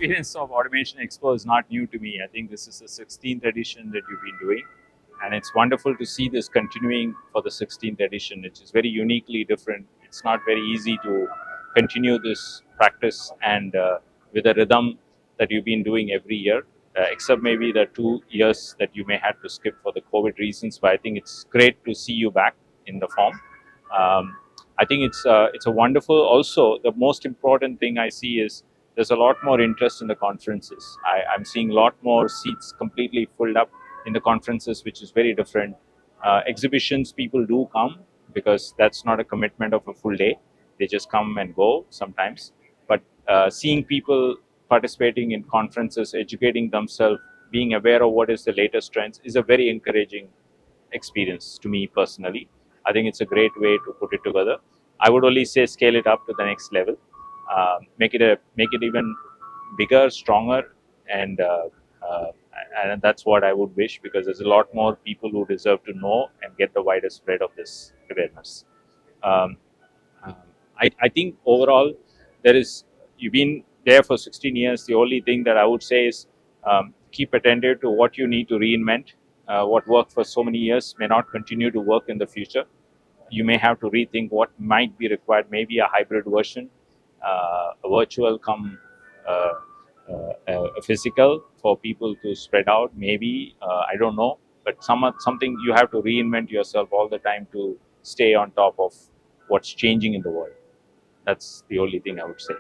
experience of Automation Expo is not new to me. I think this is the 16th edition that you've been doing, and it's wonderful to see this continuing for the 16th edition, which is very uniquely different. It's not very easy to continue this practice and with a rhythm that you've been doing every year, except maybe the 2 years that you may have to skip for the COVID reasons. But I think it's great to see you back in the form. Um, I think it's a wonderful. Also, the most important thing I see is there's a lot more interest in the conferences. I'm seeing a lot more seats completely filled up in the conferences, which is very different. Exhibitions, people do come because that's not a commitment of a full day. They just come and go sometimes. But seeing people participating in conferences, educating themselves, being aware of what is the latest trends is a very encouraging experience to me personally. I think it's a great way to put it together. I would only say scale it up to the next level, make it even bigger, stronger, and uh, and that's what I would wish, because there's a lot more people who deserve to know and get the widest spread of this awareness. Um, um, I think overall there is you've been there for 16 years. The only thing that I would say is keep attentive to what you need to reinvent. What worked for so many years may not continue to work in the future. You may have to rethink what might be required, maybe a hybrid version, a virtual come a physical for people to spread out, maybe, I don't know, but something you have to reinvent yourself all the time to stay on top of what's changing in the world. That's the only thing I would say.